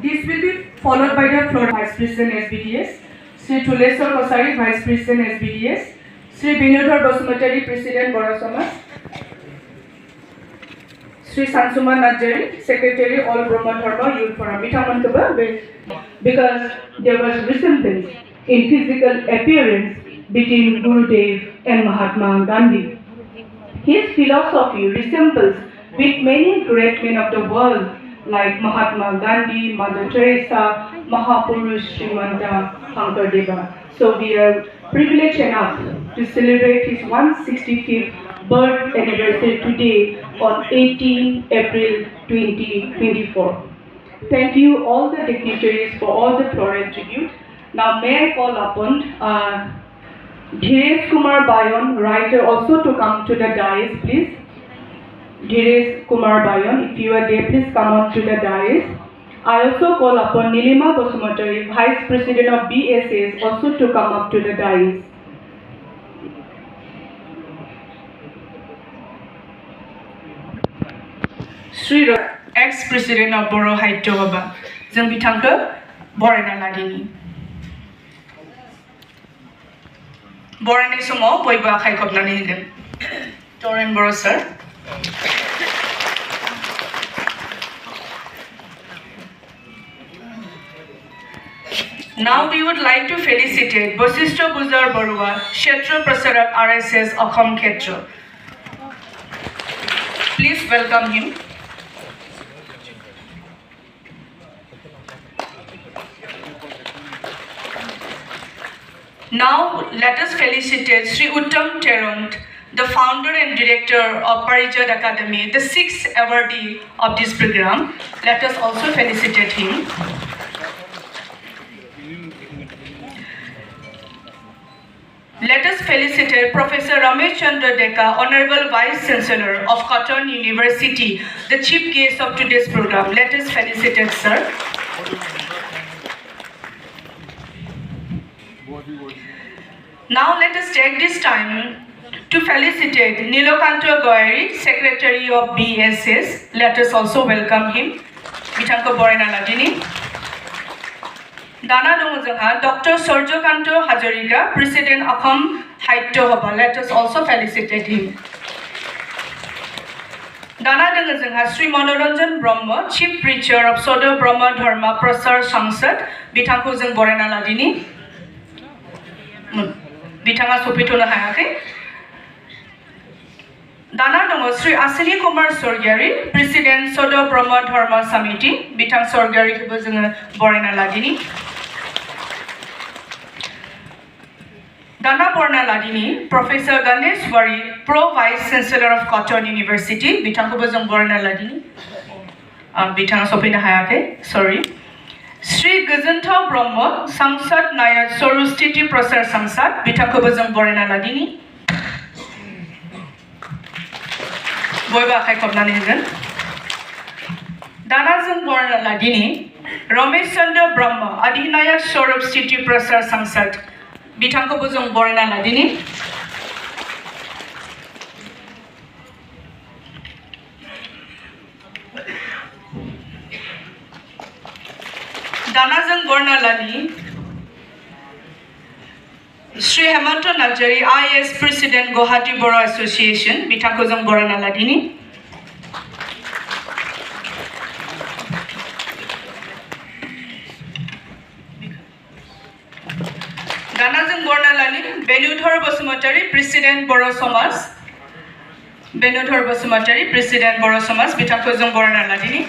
This will be followed by the floor Vice President SBDS, Sri Tuleswar Kosari, Vice President SBDS, Sri Binodhar Basumatari, President Borosamas, Sri Sansuma Najari, Secretary All Brahma Dharma Youth Forum. Because there was resemblance in physical appearance between Gurudev and Mahatma Gandhi. His philosophy resembles with many great men of the world like Mahatma Gandhi, Mother Teresa, Mahapurush Srimanta Shankardeva. So we are privileged enough to celebrate his 165th birth anniversary today on 18 April 2024. Thank you all the dignitaries for all the floral tribute. Now may I call upon Dhiresh Kumar Bayon, writer, also to come to the dais, please. Dhiresh Kumar Bayon, if you are there, please come on to the dais. I also call upon Nilima Basumatari, Vice President of BSS, also to come up to the dais. Sri ex-President of Boro Haityo Baba, Jang Bitangka, Borena Ladini. Borena Sumo, Boyba Haikopnani, Toren Boro, sir. Now we would like to felicitate Bosishto Buzar Barua, Kshetra Prasarak RSS Akham Khetra. Please welcome him. Now let us felicitate Sri Uttam Teront, the founder and director of Parijat Academy, the 6th awardee of this program. Let us also felicitate him. Let us felicitate Professor Ramesh Chandra Deka, Honorable Vice Chancellor of Cotton University, the chief guest of today's program. Let us felicitate, sir. Now let us take this time to felicitate Nilokanto Goyari, Secretary of BSS. Let us also welcome him. Bitanko Borena Ladini. Dana Dongozanga, Dr. Sorjokanto Hazarika, President Akham Haityo Baba. Let us also felicitate him. Dana Dongozanga, Sri Manoranjan Brahma, Chief Preacher of Soda Brahma Dharma Prasar Sangsad, Bitanko Zang Borena Ladini. Bitanga Sopitona Hayake. Dana Dongo Sri Asini Kumar Sorgari, President Soda Brahma Dharma Samiti, Bitang Sorgari Kubuzanga Borena Ladini. Dana Borna Ladini, Professor Ganesh Wari, Pro Vice Chancellor of Cotton University, Bitang Kubuzang Borena Ladini. Bitang Sopina Hayake, sorry. Sri Gazantha Brahma, Samsad Nayar Sorustiti Prasar Samsad, Bitakobazam Borena Ladini. Boyba Kaikopnanigan. Danazam Borena Ladini, Ramesh Chandra Brahma, Adinaya Sorustiti Prasar Samsad, Bitakobazam Borena Ladini. Danazang Borna Lani, Sri Hemanta Najari, IAS President Guahati Boro Association, Bitakozang Borana Ladini. Danazang Borna Lani, Benudhar Basumatari, President Boro Somas. Benudhar Basumatari, President Boro Somas, Bitakozang Borana Ladini.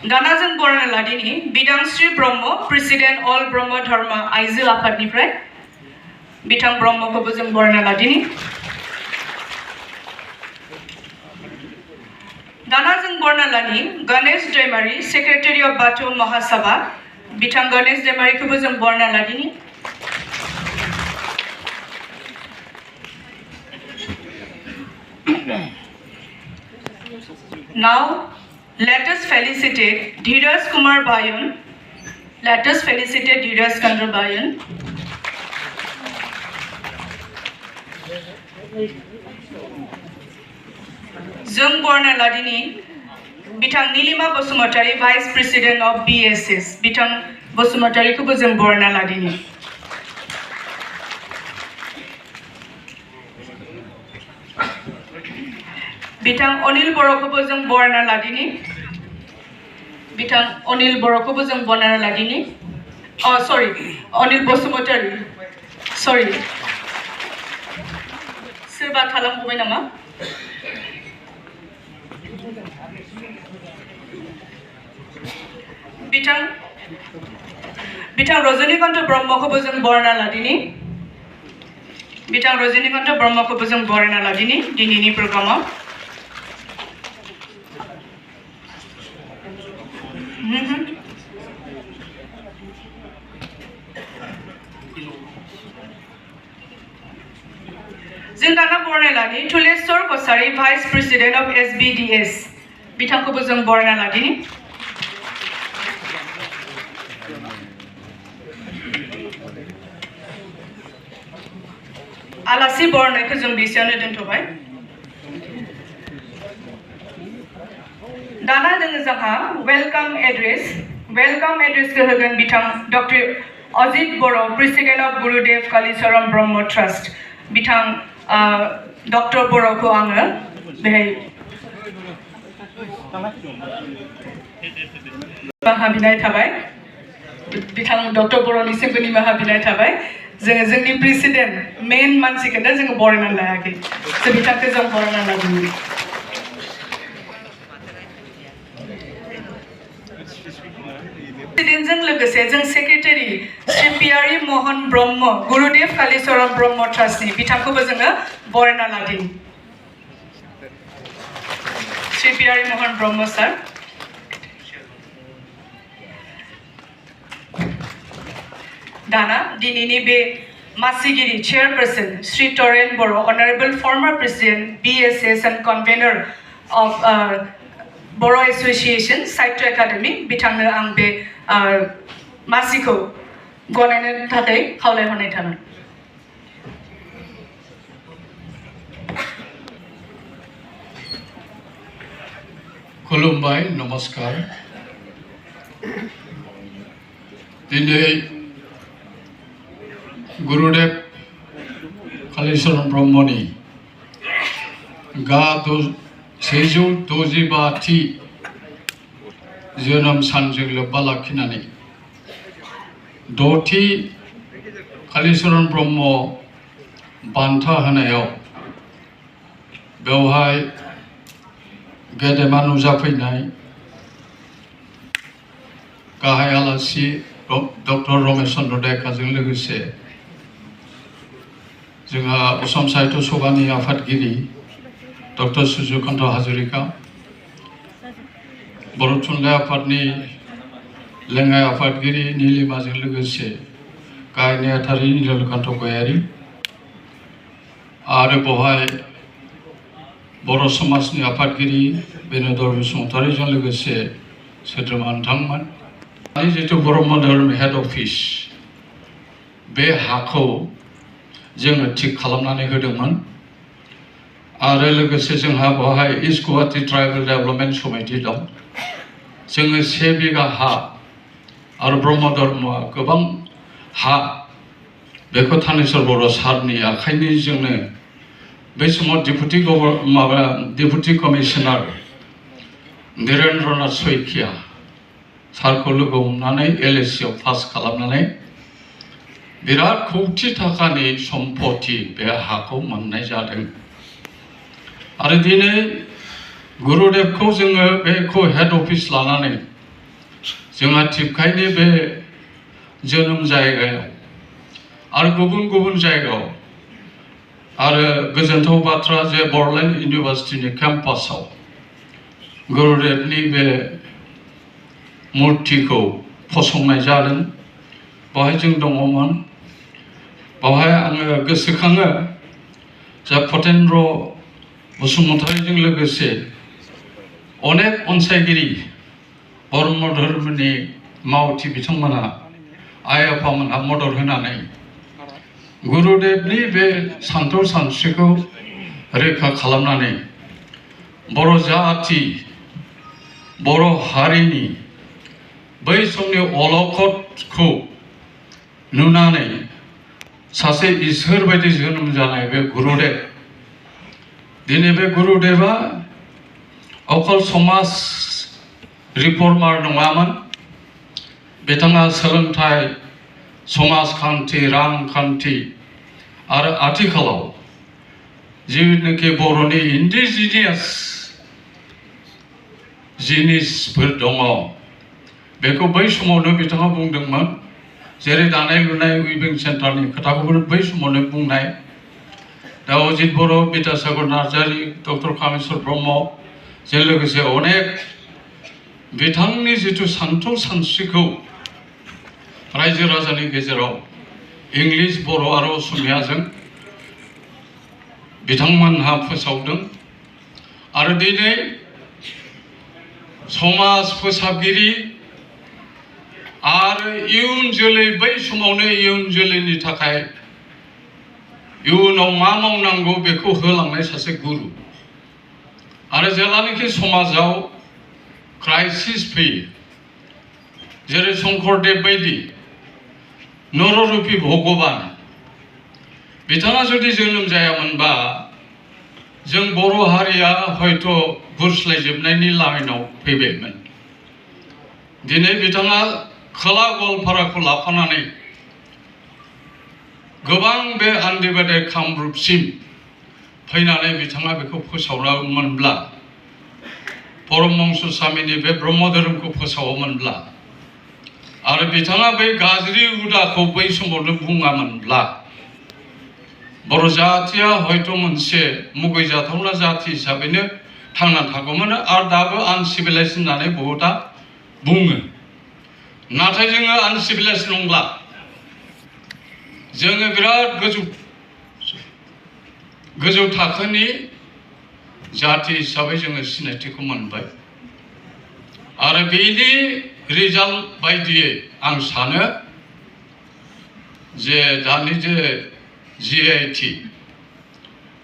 Danazan Borana Ladini, Bidang Sri Brahma, President All Brahma Dharma, Aizil Apadni Prai, Bitang Brahma Kobuzam Borana Ladini. Danazan Borana Lani, Ganesh Demari, Secretary of Batu Mahasabha, Bitang Ganesh Demari Kobuzam Borana Ladini. Now, let us felicitate Dheeraj Kumar Bayan. Let us felicitate Dheeraj Kumar Bayan. Jung Borna Ladini, Bitang Nilima Bosumatari, Vice President of BSS. Bitang Bosumatari Kubo Jung Borna Ladini. Bitang Onil Borokubo Jung Borna Ladini. Bitang Onil Borokubo Jung Borna Ladini. Oh, sorry, Onil Bosumatari. Sorry. Sirba Thalam Kubenama. Bitang Rajinikanto Brahma Kubo Jung Borna Ladini. Bitang Rajinikanto Brahma Kubo Jung Borna Ladini. Dinini Programa. Zingana Borna Ladini. Tulesor Kosari, Vice President of SBDS. Bitang Kubo Jung Borna Ladini. Alasi Borna Kuzum Bisione Dentobai. Dana Dengazaha, welcome address. Welcome address Gahagan Bitang Dr. Ajit Boro, President of Gurudev Kalisaram Brahmo Trust. Bitang Dr. Boro ko anga behai Mahabinai Tabai. Bitang Dr. Boro ni Simbani Mahabinai Tabai. Zeng President main mansi kena zeng Borna lagi. So bitang ke zeng Borna lagi. President zeng legase zeng Secretary Sri P.R.E. Mohan Brahma Gurudev Kalisaram Brahmo Trust ni bitang ko zenga Borna lagi. Sri P.R.E. Mohan Brahma sir. Dana Dinini be Masigiri Chairperson Sri Toren Boro, Honorable former President BSS and Convener of Boro Association Saito Academy Bitangna Angbe Masiko Gonan Tate Haule Honetana. Kolumbai Namaskar. Dine Gurudev Kalisaram Brahmani Ga Seju Dojibati Jwnwm Sanjung Lebala Kinani Doti Kalisaram Brahmo Bantha Hanayo Bewhai Gedeman Uzafinai Gahai Alasi Dr. Romesandro Deka जों लोगोसे जोंहा असम साहित्य सभानि आफादगिरि doctor सुजुकान्त Hazarika बर' थुनलाइ आफादनि लेङाइ आफादगिरि नीलिमाजों लोगोसे गाहाय नेहाथारि नीलकान्त गयारि आरो बेवहाय बर' समाजनि आफादगिरि बेनोदर बसुमतारिजों लोगोसे सोद्रोमा नोंथांमोन जितु ब्रह्म धर्म हेड अफिस बे हाखौ जोङो थिक खालामनानै होदोंमोन आरो लोगोसे जोंहा बेवहाय इस्ट गुवाहाटी ट्राइबेल डेभेलपमेन्ट समिति दं जोङो 1 बिघा हा आरो ब्रह्म धर्मआ गोबां हा बेखौ थानेश्वर बर' सारनि आखाइनि जोंनो बै समाव डेपुटि कमिशनार धीरेन्द्रनाथ सैकिया सारखौ लोगो हमनानै LSC आव पास खालामनानै बिराद कौटि थाखानि सम्पति बे हाखौ मोननाय जादों आरो दिनै गुरुदेवखौ जोङो बेखौ हेड अफिस लानानै जोंहा टिपकाइनि बे जोनोम जायगायाव आरो गुबुन जायगायाव आरो गोजोनथाव बाथ्रा जे बरलेण्ड इउनिभार्सिटिनि केम्पासाव गुरुदेवनि बे मूर्तिखौ फसंनाय जादों बेवहाय जों दङमोन बेवहाय आङो गोसोखाङो जे फतेन्द्र बसुमतारिजों लोगोसे अनेक अनसायगिरि ब्रह्म धर्मनि मावथि बिथांमोनहा आइ आफामोनहा मदद होनानै गुरुदेवनि बे सानथौ सानस्रिखौ रैखा खालामनानै बर' जाथि बर' हारिनि बै समनि अलखदखौ नुनानै सासे इसोर बायदि जोनोम जानाय बे गुरुदेव दिनै बे गुरुदेवा अकल समाज रिफर्मार नङामोन बिथाङा सोलोंथाइ समाजखान्थि रांखान्थि आरो आथिखालाव जिनोखि बर'नि इन्डिजिनियास जिनिसफोर दङ बेखौ बै समावनो बिथाङा बुंदोंमोन जेरै दानाय लुनाय उइभिं सेन्टारनि खोथाखौबो बै समावनो बुंनाय दा अजित बर' बिद्यासागर नार्जारि डक्टर कामेश्वर ब्रह्म जों लोगोसे अनेक बिथांनि जिथु सानथौ सानस्रिखौ रायजो राजानि गेजेराव इंलिस बर' आरो असमियाजों बिथांमोनहा फोसावदों आरो दिनै समाज फोसाबगिरि आरो इयुन जोलै बै समावनो इयुन जोलैनि थाखाय इयुनाव मा मावनांगौ बेखौ होलांनाय सासे गुरु आरो जेब्लानाखि समाजाव क्राइसिस फैयो जेरै शंकरदेव बायदि नररूपी भगबान बिथाङा जुदि जोनोम जायामोनबा जों बर' हारिया हयथ' गुरस्लायजोबनायनि लाइनाव फैबायमोन दिनै बिथाङा खोला गवालपाराखौ लाफानानै गोबां बे आनडिभाइडेड कामरुपसिम फैनानै बिथाङा बेखौ फोसावनांगौमोनब्ला परमहंस स्वामीनि बे ब्रह्म धोरोमखौ फोसावोमोनब्ला आरो बिथाङा बै गाज्रि हुदाखौ बै समावनो बुङामोनब्ला बर' जाथिया हयथ' मोनसे मुगैजाथावना जाथि हिसाबैनो थांना थागौमोन आरो दाबो आनसिभिलाइज होननानै बहुता बुङो नाथाय जोङो आनसिभिलाइज नंला जोङो बिराद गोजौ थाखोनि जाथि हिसाबै जोङो सिनायथिखौ मोनबाय आरो बेनि रिजाल्ट बायदियै आं सानो जे दानि जे जिआइटि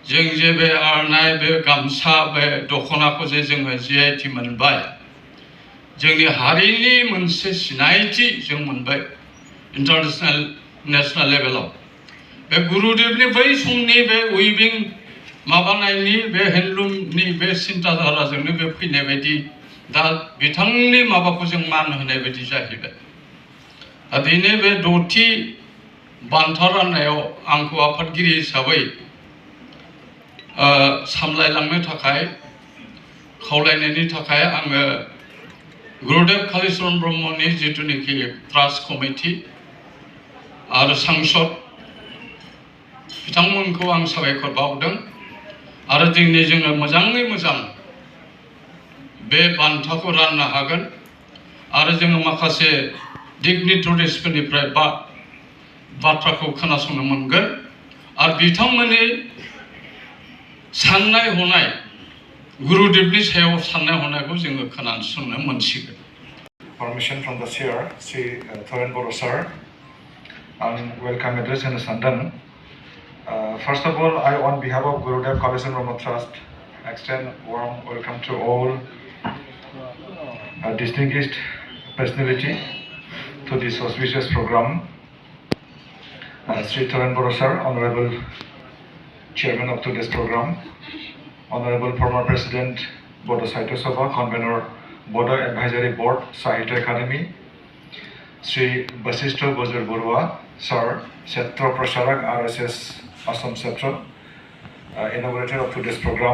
जों जे बे आरनाय बे गामसा बे दख'नाखौ जे जोङो जिआइटि मोनबाय जोंनि हारिनि मोनसे सिनायथि जों मोनबाय इन्टारनेशनेल नेशनेल लेभेलाव बे गुरुदेवनि बै समनि बे उइभिं माबानायनि बे हेन्डलुमनि बे सिन्ताधाराजोंनो बे फैनाय बायदि दा बिथांनि माबाखौ जों मान होनाय बायदि जाहैबाय दा दिनै बे दथि बान्था राननायाव आंखौ आफादगिरि हिसाबै सामलायलांनो थाखाय खावलायनायनि थाखाय आङो गुरुदेव कालीचरण ब्रह्मनि जिथुनिखि ट्रास्ट कमिटि आरो सांसद बिथांमोनखौ आं साबायखर बावदों आरो दिनै जोङो मोजाङै मोजां बे बान्थाखौ राननो हागोन आरो जोङो माखासे डिगनिटरिसफोरनिफ्राय बाथ्राखौ खोनासंनो मोनगोन आरो बिथांमोननि साननाय हनाय गुरुदेवनि सायाव साननाय हनायखौ जोङो खोनासंनो मोनसिगोन Permission from the chair, Sri Thoren Boro sir, and welcome address in Sandan. First of all, I, on behalf of Gurudev Kalechan Brahma Trust, extend warm welcome to all distinguished personality to this auspicious program. Sri Thoren Boro sir, Honorable Chairman of today's program, Honorable former President, Bodo Sahitya Sabha, Convener, Bodo Advisory Board, Sahitya Academy, Sri Basishta Bajor Borua, Sir, Kshetra Prasharak, RSS Assam Kshetra, inaugurator of today's program.